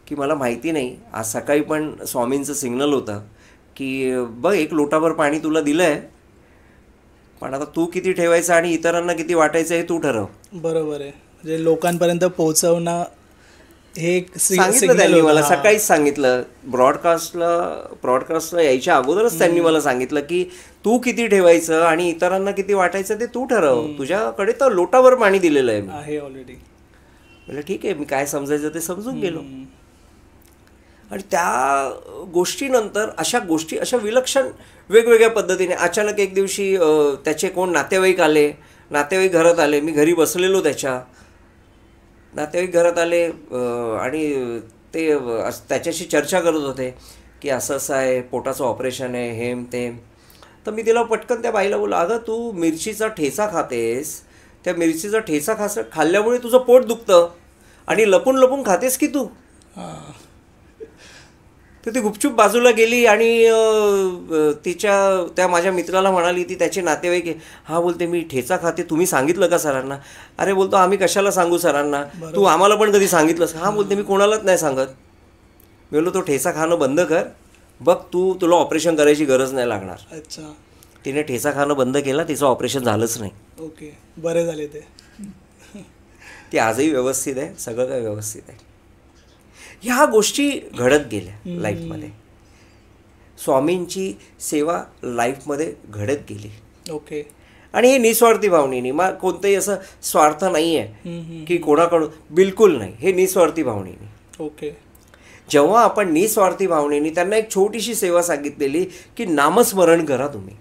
की मला माहिती नाही, आज सकाळी पण स्वामींचं सिग्नल होतं की बघ एक लोटाभर पाणी तुला दिलं आहे, पण आता तू किती ठेवायचं आणि इतरांना किती वाटायचं हे तू ठरव. बरोबर आहे, म्हणजे लोकांपर्यंत पोहोचवणं हे एक सांगितलं सिग्नल त्यांनी होतं. मला, हां. सकाळीच सांगितलं. ब्रॉडकास्टला यायच्या अगोदरच त्यांनी मला सांगितलं की तू किती ठेवायचं आणि इतरांना किती वाटायचं ते तू ठरव, तुझ्याकडे तर लोटाभर पाणी दिलेलं आहे मी. आहे ऑलरेडी. म्हटलं ठीक आहे, मी काय समजायचं ते समजून गेलो. आणि त्या गोष्टीनंतर अशा गोष्टी अशा विलक्षण वेगवेगळ्या पद्धतीने अचानक एक दिवशी त्याचे कोण नातेवाईक आले, नातेवाईक घरात आले, मी घरी बसलेलो, त्याच्या नातेवाईक घरात आले आणि ते त्याच्याशी चर्चा करत होते की असं असं आहे, पोटाचं ऑपरेशन आहे, हेम ते. तर मी तिला पटकन त्या बाईला बोललो, अगं तू मिरचीचा ठेचा खातेस, त्या मिरचीचा ठेचा खाल्ल्यामुळे तुझं पोट दुखतं आणि लपून लपून खातेस की तू. हां. तर ती गुपचूप बाजूला गेली आणि त्या माझ्या मित्राला म्हणाली, ती त्याचे नातेवाईक आहे, हा बोलते मी ठेचा खाते, तुम्ही सांगितलं का सरांना? अरे बोलतो आम्ही कशाला सांगू सरांना, तू आम्हाला पण कधी सांगितलंस? हा बोलते मी कोणालाच नाही सांगत. मी बोललो तो ठेचा खाणं बंद कर, बघ तुला ऑपरेशन करायची गरज नाही लागणार. अच्छा. तिने ठेचा खाणं बंद केला, तिचं ऑपरेशन झालंच नाही. ओके, बरे झाले ते. ती आजही व्यवस्थित आहे, सगळं काय व्यवस्थित आहे. ह्या गोष्टी घडत गेल्या लाईफमध्ये. स्वामींची सेवा लाईफमध्ये घडत गेली. ओके. आणि हे निस्वार्थी भावनेनी, मग कोणतंही असं स्वार्थ नाही आहे की कोणाकडून, बिलकुल नाही, हे निस्वार्थी भावनेनी. ओके. जेव्हा आपण निस्वार्थी भावनेनी त्यांना एक छोटीशी सेवा सांगितलेली की नामस्मरण करा तुम्ही,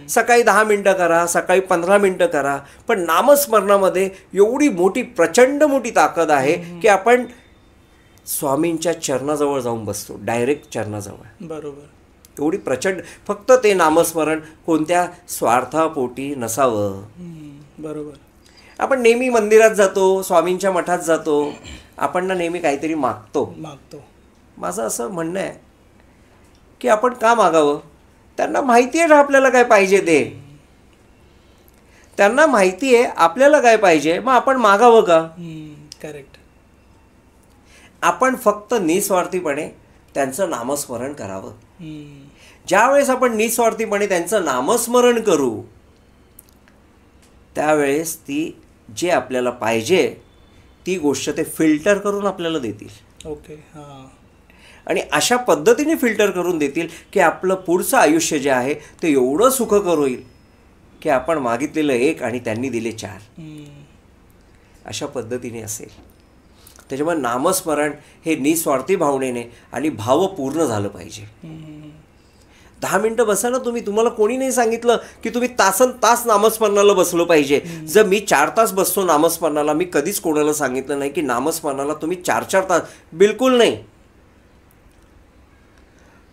सकाळी 10 मिनटं करा, सकाळी 15 मिनटं करा, पण नामस्मरणामध्ये एवढी मोठी प्रचंड मोठी ताकद आहे की आपण स्वामींच्या चरणाजवळ जाऊन बसतो, डायरेक्ट चरणाजवळ. बरोबर. एवढी प्रचंड, फक्त ते नामस्मरण कोणत्या स्वार्थापोटी नसावं. बरोबर. आपण नेहमी मंदिरात जातो, स्वामींच्या मठात जातो, आपण ना नेहमी काहीतरी मागतो. माझं असं म्हणणं आहे की आपण का मागावं? त्यांना माहिती आहे ना आपल्याला काय पाहिजे ते, त्यांना माहिती आहे आपल्याला काय पाहिजे, मग आपण मागावं का? करेक्ट. आपण फक्त निस्वार्थीपणे त्यांचं नामस्मरण करावं. ज्यावेळेस आपण निस्वार्थीपणे त्यांचं नामस्मरण करू, त्यावेळेस ती जे आपल्याला पाहिजे ती गोष्ट ते फिल्टर करून आपल्याला देतील. ओके. हां. आणि अशा पद्धतीने फिल्टर करून देतील की आपलं पुढचं आयुष्य जे आहे ते एवढं सुखकर होईल की आपण मागितलेलं 1 आणि त्यांनी दिले 4, अशा पद्धतीने असेल. त्याच्यामुळे नामस्मरण हे निस्वार्थी भावनेने आणि भावपूर्ण झालं पाहिजे. 10 मिनटं बसा ना तुम्ही, तुम्हाला कोणी नाही सांगितलं की तुम्ही तासन तास नामस्मरणाला बसलो पाहिजे. जर मी 4 तास बसतो नामस्मरणाला, मी कधीच कोणाला सांगितलं नाही की नामस्मरणाला तुम्ही 4-4 तास, बिलकुल नाही.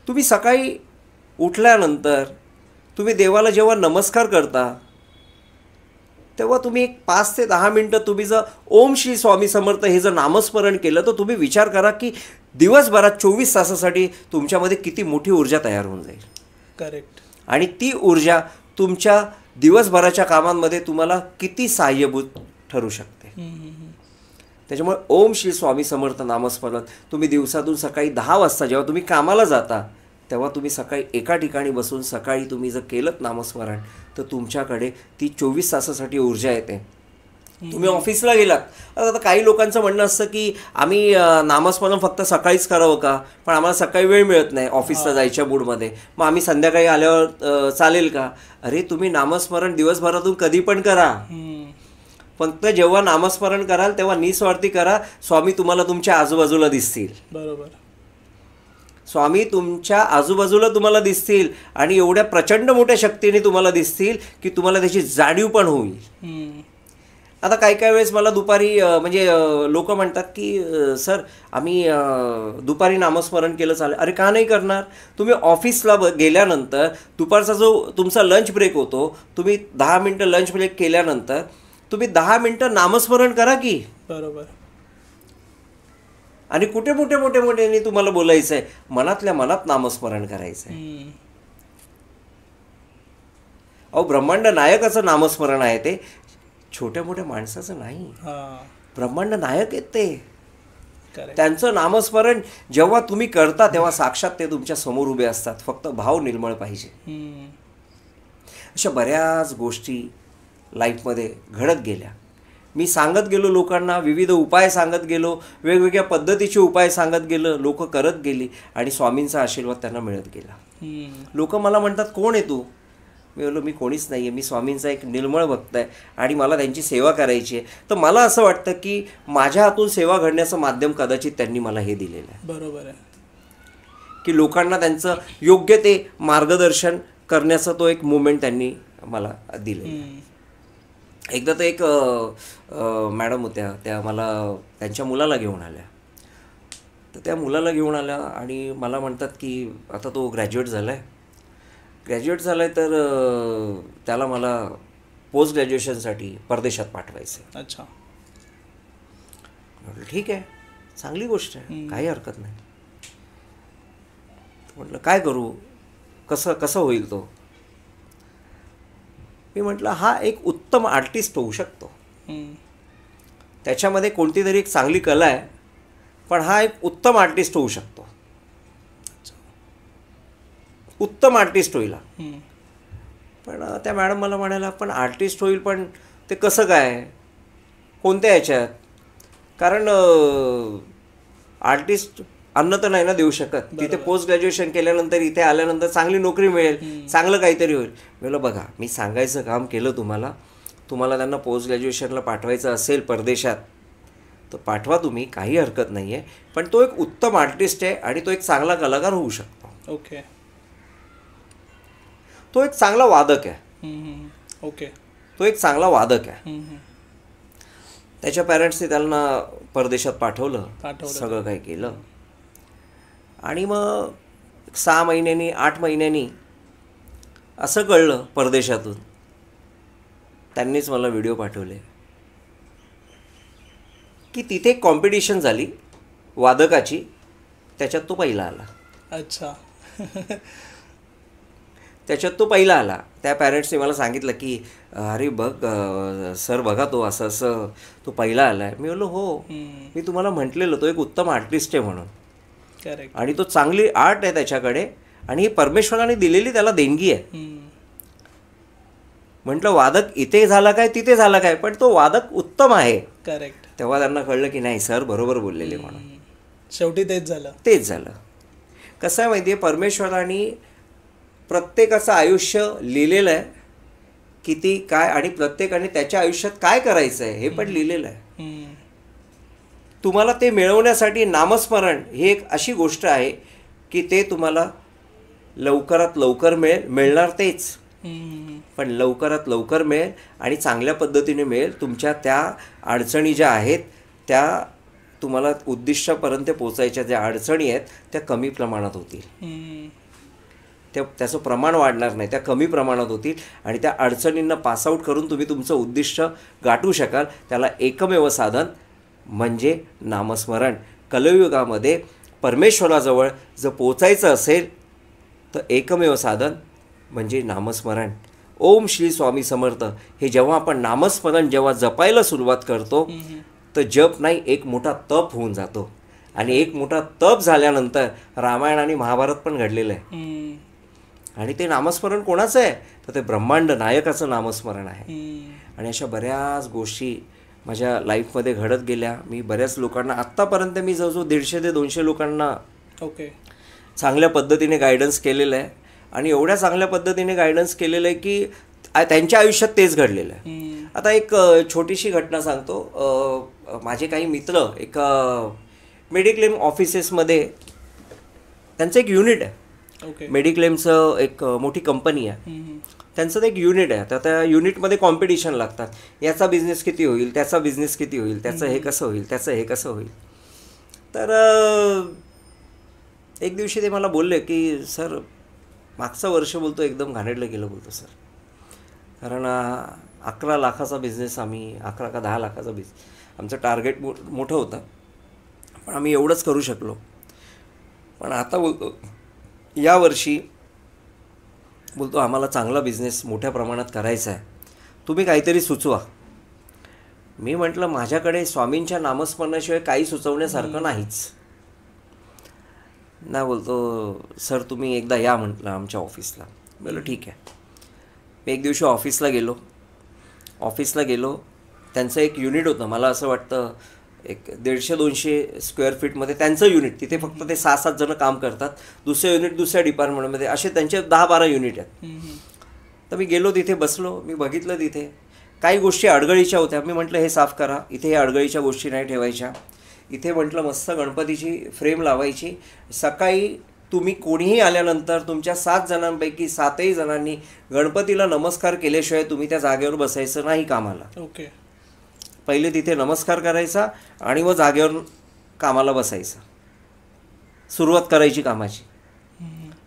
तुम्ही सकाळी उठल्यानंतर तुम्ही देवाला जेव्हा नमस्कार करता तेव्हा तुम्ही एक 5 ते 10 मिनटं तुम्ही जर ओम श्री स्वामी समर्थ हे जर नामस्मरण केलं, तर तुम्ही विचार करा की दिवसभरात 24 तासासाठी तुमच्यामध्ये किती मोठी ऊर्जा तयार होऊन जाईल. करेक्ट. आणि ती ऊर्जा तुमच्या दिवसभराच्या कामांमध्ये तुम्हाला किती सहाय्यभूत ठरू शकते. त्याच्यामुळे ओम श्री स्वामी समर्थ नामस्मरण तुम्ही दिवसातून सकाळी 10 वाजता जेव्हा तुम्ही कामाला जाता तेव्हा तुम्ही सकाळी एका ठिकाणी बसून सकाळी तुम्ही जर केलं नामस्मरण, तर तुमच्याकडे ती 24 तासासाठी ऊर्जा येते. तुम्ही ऑफिसला गेलात, आता काही लोकांचं म्हणणं असतं की आम्ही नामस्मरण फक्त सकाळीच करावं का, पण आम्हाला सकाळी वेळ मिळत नाही ऑफिसला जायच्या मूडमध्ये, मग आम्ही संध्याकाळी आल्यावर चालेल का? अरे तुम्ही नामस्मरण दिवसभरातून कधी पण करा, फक्त जेव्हा नामस्मरण कराल तेव्हा निस्वार्थी करा. स्वामी तुम्हाला तुमच्या आजूबाजूला दिसतील. बरोबर. स्वामी तुमच्या आजूबाजूला तुम्हाला दिसतील आणि एवढ्या प्रचंड मोठ्या शक्तीने तुम्हाला दिसतील की तुम्हाला त्याची जाणीव पण होईल. आता काही वेळेस मला दुपारी म्हणजे लोक म्हणतात की सर आम्ही दुपारी नामस्मरण केलं चालेल. अरे का नाही करणार? तुम्ही ऑफिसला गेल्यानंतर दुपारचा जो तुमचा लंच ब्रेक होतो, तुम्ही 10 मिनटं लंच ब्रेक केल्यानंतर तुम्ही 10 मिनटं नामस्मरण करा की. बरोबर. आणि कुठे मोठे तुम्हाला बोलायचं आहे, मनातल्या मनात नामस्मरण करायचं आहे. अहो ब्रह्मांड नायकाचं नामस्मरण आहे ते, छोट्या मोठ्या माणसाचं नाही. ब्रह्मांड नायक आहेत ते. Correct. त्यांचं नामस्मरण जेव्हा तुम्ही करता तेव्हा साक्षात ते तुमच्या समोर उभे असतात, फक्त भाव निर्मळ पाहिजे. अशा बऱ्याच गोष्टी लाईफमध्ये घडत गेल्या. मी सांगत गेलो लोकांना, विविध उपाय सांगत गेलो, वेगवेगळ्या पद्धतीचे उपाय सांगत गेलं, लोक करत गेली आणि स्वामींचा आशीर्वाद त्यांना मिळत गेला. लोक मला म्हणतात, कोण आहे तू? मी बोललो, मी कोणीच नाही आहे, मी स्वामींचा एक निर्मळ भक्त आहे आणि मला त्यांची सेवा करायची आहे. तर मला असं वाटतं की माझ्या हातून सेवा घडण्याचं माध्यम कदाचित त्यांनी मला हे दिलेलं आहे. बरोबर आहे की लोकांना त्यांचं योग्य ते मार्गदर्शन करण्याचा तो एक मुवमेंट त्यांनी मला दिलं. एकदा तर एक मॅडम होत्या, त्या मला त्यांच्या मुलाला घेऊन आल्या. तर त्या मुलाला घेऊन आल्या आणि मला म्हणतात की आता तो ग्रॅज्युएट झाला आहे तर त्याला मला पोस्ट ग्रॅज्युएशनसाठी परदेशात पाठवायचं आहे. अच्छा. म्हटलं ठीक आहे, चांगली गोष्ट आहे, काही हरकत नाही. म्हटलं काय करू, कसं होईल तो? मी म्हटलं हा एक उत्तम आर्टिस्ट होऊ शकतो, त्याच्यामध्ये कोणती तरी एक चांगली कला आहे, पण हा एक उत्तम आर्टिस्ट होऊ शकतो, उत्तम आर्टिस्ट होईल. पण त्या मॅडम मला म्हणायला, पण आर्टिस्ट होईल पण ते कसं काय, कोणत्या ह्याच्यात? कारण आर्टिस्ट अन्न तर नाही ना देऊ शकत. तिथे पोस्ट ग्रॅज्युएशन केल्यानंतर इथे आल्यानंतर चांगली नोकरी मिळेल, चांगलं काहीतरी होईल. म्हणलं बघा, मी सांगायचं काम केलं तुम्हाला त्यांना पोस्ट ग्रॅज्युएशनला पाठवायचं असेल परदेशात तर पाठवा तुम्ही, काही हरकत नाही आहे, पण तो एक उत्तम आर्टिस्ट आहे आणि तो एक चांगला कलाकार होऊ शकतो. ओके. तो एक चांगला वादक आहे. ओके. तो एक चांगला वादक आहे. त्याच्या पॅरेंट्सने त्यांना परदेशात पाठवलं, सगळं काही केलं आणि मग 6 महिन्यांनी 8 महिन्यांनी असं कळलं परदेशातून, त्यांनीच मला व्हिडिओ पाठवले की तिथे एक कॉम्पिटिशन झाली वादकाची, त्याच्यात तो पहिला आला. अच्छा. त्याच्यात तो पहिला आला. त्या पॅरेंट्सने मला सांगितलं की अरे बघ सर, बघा तो असं तो पहिला आला आहे. मी बोललो हो, मी तुम्हाला म्हटलेलं तो एक उत्तम आर्टिस्ट आहे म्हणून. करेक्ट. आणि तो चांगली आर्ट आहे त्याच्याकडे आणि ही परमेश्वराने दिलेली त्याला देणगी आहे. म्हटलं वादक इथे झाला काय तिथे झाला काय, पण तो वादक उत्तम आहे. करेक्ट. तेव्हा त्यांना कळलं की नाही, सर बरोबर बोललेले म्हणून. शेवटी तेच झालं. कसं आहे माहिती आहे, परमेश्वराने प्रत्येकाचं आयुष्य लिहिलेलं आहे, किती काय, आणि प्रत्येकाने त्याच्या आयुष्यात काय करायचं आहे हे पण लिहिलेलं आहे. तुम्हाला ते मिळवण्यासाठी नामस्मरण ही एक अशी गोष्ट आहे की ते तुम्हाला लवकरात लवकर मिळणार तेच, पण लवकरात लवकर मिळेल आणि चांगल्या पद्धतीने मिळेल. तुमच्या त्या अडचणी ज्या आहेत, त्या तुम्हाला उद्दिष्टापर्यंत पोचायच्या ज्या अडचणी आहेत त्या कमी प्रमाणात होतील. त्याचं प्रमाण वाढणार नाही, त्या कमी प्रमाणात होतील आणि त्या अडचणींना पासआउट करून तुम्ही तुमचं उद्दिष्ट गाठू शकाल. त्याला एकमेव साधन म्हणजे नामस्मरण. कलियुगामध्ये परमेश्वराजवळ जर पोचायचं असेल तर एकमेव साधन म्हणजे नामस्मरण. ओम श्री स्वामी समर्थ हे जेव्हा आपण नामस्मरण जेव्हा जपायला सुरुवात करतो तर जप नाही, एक मोठा तप होऊन जातो. आणि एक मोठा तप झाल्यानंतर रामायण आणि महाभारत पण घडलेलं आहे. आणि ते नामस्मरण कोणाचं आहे तर ते ब्रह्मांड नायकाचं नामस्मरण आहे. आणि अशा बऱ्याच गोष्टी माझ्या लाईफमध्ये घडत गेल्या. मी बऱ्याच लोकांना आत्तापर्यंत मी जवळजवळ 150 ते 200 लोकांना चांगल्या पद्धतीने गायडन्स केलेलं आहे. आणि एवढ्या चांगल्या पद्धतीने गायडन्स केलेलं आहे की त्यांच्या आयुष्यात तेच घडलेलं आहे. आता एक छोटीशी घटना सांगतो. माझे काही मित्र एक मेडिक्लेम ऑफिसेसमध्ये त्यांचं एक युनिट आहे. मेडिक्लेमचं एक मोठी कंपनी आहे, त्यांचं ते एक युनिट आहे. तर त्या युनिटमध्ये कॉम्पिटिशन लागतात, याचा बिझनेस किती होईल, त्याचा बिझनेस किती होईल, त्याचं हे कसं होईल, त्याचं हे कसं होईल. तर एक दिवशी ते मला बोलले की सर मागचं वर्ष बोलतो एकदम घाणेरलं गेलं बोलतो सर, कारण 11 लाखाचा बिझनेस आम्ही 11 का 10 लाखाचा बिझनेस आमचं टार्गेट मोठं होतं, पण आम्ही एवढंच करू शकलो. पण आता बोलतो यावर्षी बोलतो आम्हाला चांगला बिझनेस मोठ्या प्रमाणात करायचा आहे, तुम्ही काहीतरी सुचवा. मी म्हटलं माझ्याकडे स्वामींच्या नामस्मरणाशिवाय काही सुचवण्यासारखं नाहीच. ना बोलतो सर तुम्ही एकदा या म्हटलं आमच्या ऑफिसला. बोललो ठीक आहे. मी एक दिवशी ऑफिसला गेलो. त्यांचं एक युनिट होतं, मला असं वाटतं एक 150-200 स्क्वेअर फीटमध्ये त्यांचं युनिट. तिथे फक्त ते 6-7 जण काम करतात. दुसरं युनिट दुसऱ्या डिपार्टमेंटमध्ये, असे त्यांचे 10-12 युनिट आहेत. तर मी गेलो तिथे बसलो. मी बघितलं तिथे काही गोष्टी अडगळीच्या होत्या. मी म्हटलं हे साफ करा, इथे हे अडगळीच्या गोष्टी नाही ठेवायच्या. इथे म्हटलं मस्त गणपतीची फ्रेम लावायची. सकाळी तुम्ही कोणीही आल्यानंतर तुमच्या 7 जणांपैकी 7ही जणांनी गणपतीला नमस्कार केल्याशिवाय तुम्ही त्या जागेवर बसायचं नाही कामाला. ओके. पहिले तिथे नमस्कार करायचा आणि मग जागेवर कामाला बसायचं, सुरुवात करायची कामाची.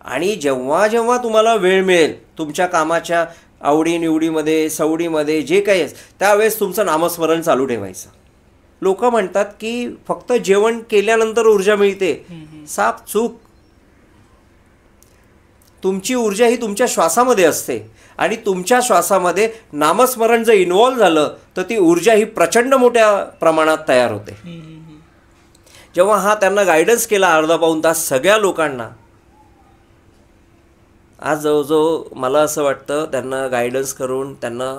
आणि जेव्हा जेव्हा तुम्हाला वेळ मिळेल तुमच्या कामाच्या आवडीनिवडीमध्ये सवडीमध्ये जे काही आहे त्यावेळेस तुमचं नामस्मरण चालू ठेवायचं. लोक म्हणतात की फक्त जेवण केल्यानंतर ऊर्जा मिळते. साप चूक. तुमची ऊर्जा ही तुमच्या श्वासामध्ये असते आणि तुमच्या श्वासामध्ये नामस्मरण जर इन्व्हॉल्व झालं तर ती ऊर्जा ही प्रचंड मोठ्या प्रमाणात तयार होते. जेव्हा त्यांना गायडन्स केला अर्धा-पाऊण तास सगळ्या लोकांना, आज जवळजवळ मला असं वाटतं त्यांना गायडन्स करून त्यांना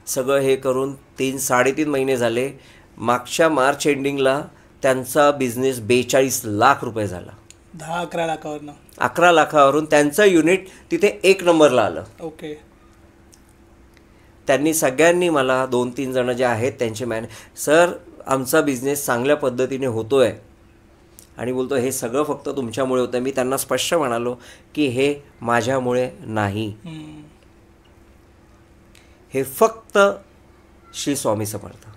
सगळं हे करून 3-3.5 महिने झाले. मागच्या मार्च एंडिंगला त्यांचा बिझनेस 42 लाख रुपये झाला. 10-11 लाखावरनं 11 लाखावरून त्यांचं युनिट तिथे 1 नंबरला आलं. ओके. त्यांनी सगळ्यांनी मला 2-3 जण जे आहेत त्यांचे सर आमचा बिझनेस चांगल्या पद्धतीने होतो आहे आणि बोलतो हे सगळं फक्त तुमच्यामुळे होतं. मी त्यांना स्पष्ट म्हणालो की हे माझ्यामुळे नाही, हे फक्त श्री स्वामी समर्थ.